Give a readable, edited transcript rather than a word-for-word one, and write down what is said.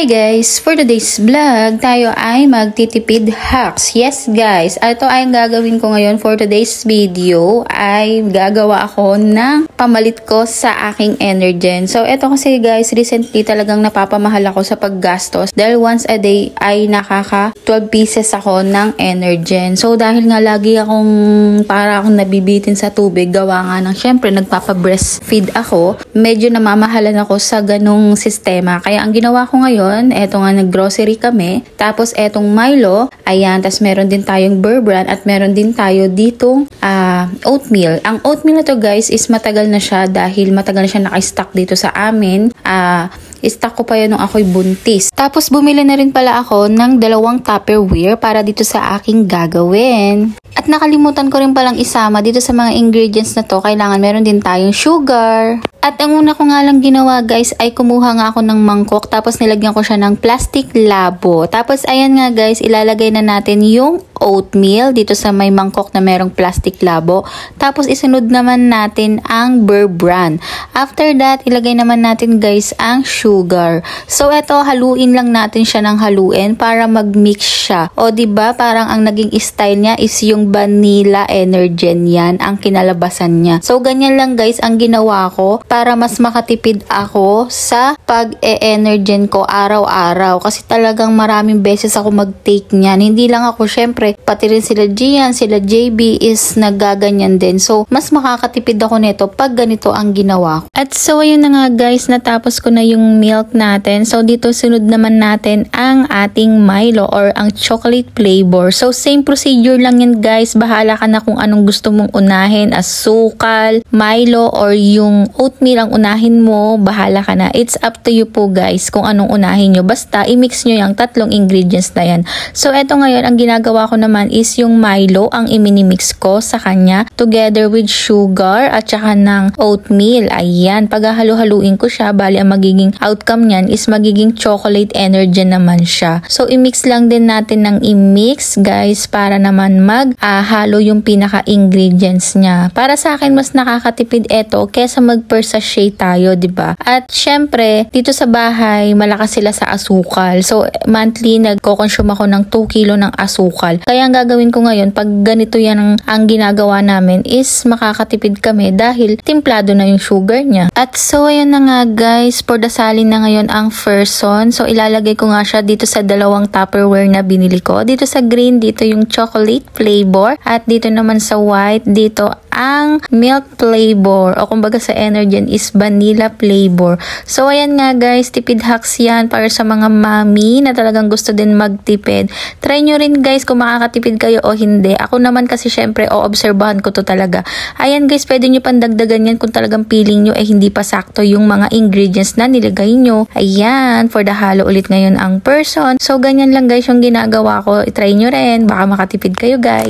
Hi guys! For today's vlog, tayo ay magtitipid hacks. Yes guys, ito ay gagawin ko ngayon for today's video ay gagawa ako ng pamalit ko sa aking Energen. So ito kasi guys, recently talagang napapamahal ako sa paggastos dahil once a day ay nakaka 12 pieces ako ng Energen. So dahil nga lagi para akong nabibitin sa tubig, gawa nga ng syempre nagpapa-breastfeed ako, medyo namamahalan ako sa ganong sistema. Kaya ang ginawa ko ngayon, eto nga nag-grocery kami. Tapos etong Milo, ayan. Tapos meron din tayong Bear Brand at meron din tayo ditong oatmeal. Ang oatmeal na to guys is matagal na siya dahil matagal na siya naka-stock dito sa amin. Stock ko pa yun nung ako'y buntis. Tapos bumili na rin pala ako ng 2 Tupperware para dito sa aking gagawin. At nakalimutan ko rin palang isama dito sa mga ingredients na to, kailangan meron din tayong sugar. At ang una ko nga lang ginawa guys ay kumuha nga ako ng mangkok tapos nilagyan ko siya ng plastic labo. Tapos ayan nga guys, ilalagay na natin yung oatmeal dito sa may mangkok na merong plastic labo. Tapos isunod naman natin ang Bear Brand. After that, ilagay naman natin guys ang sugar. So eto, haluin lang natin siya ng haluin para mag-mix siya. O diba, parang ang naging style niya is yung vanilla Energen, yan ang kinalabasan niya. So ganyan lang guys ang ginawa ko para mas makatipid ako sa pag-e-Energen ko araw-araw. Kasi talagang maraming beses ako mag-take niyan. Hindi lang ako, syempre, pati rin sila Gian, sila JB is nagaganyan din. So, mas makakatipid ako nito pag ganito ang ginawa ko. At so, ayun na nga guys, natapos ko na yung milk natin. So, dito sunod naman natin ang ating Milo or ang chocolate flavor. So, same procedure lang yan guys. Bahala ka na kung anong gusto mong unahin. Asukal, Milo, or yung oatmeal ang unahin mo. Bahala ka na. It's up to you po guys kung anong unahin nyo. Basta, i-mix nyo yung 3 ingredients na yan. So, eto ngayon, ang ginagawa ko naman is yung Milo ang iminimix ko sa kanya together with sugar at saka ng oatmeal. Ayan, paghahalo-haluin ko siya, bali ang magiging outcome niyan is magiging chocolate Energen naman siya. So, i-mix lang din natin ng i-mix guys para naman maghalo yung pinaka-ingredients niya. Para sa akin, mas nakakatipid eto kesa mag-per sachet tayo, diba? At syempre, dito sa bahay, malakas sila sa asukal. So, monthly, nagko-consume ako ng 2 kilo ng asukal. Kaya ang gagawin ko ngayon, pag ganito yan ang ginagawa namin is makakatipid kami dahil timplado na yung sugar niya. At so, ayan na nga guys, for dasalin na ngayon ang Ferson. So, ilalagay ko nga siya dito sa 2 Tupperware na binili ko. Dito sa green, dito yung chocolate flavor. At dito naman sa white, dito ang milk flavor. O kumbaga sa Energen is vanilla flavor. So, ayan nga guys, tipid hacks yan para sa mga mami na talagang gusto din magtipid. Try nyo rin guys kung makakatipid kayo o hindi. Ako naman kasi syempre obserbahan ko to talaga. Ayan guys, pwede nyo pandagdagan yan kung talagang feeling nyo hindi pa sakto yung mga ingredients na nilagay nyo. Ayan, for the halo ulit ngayon ang person. So, ganyan lang guys yung ginagawa ko. I-try nyo rin. Baka makatipid kayo guys.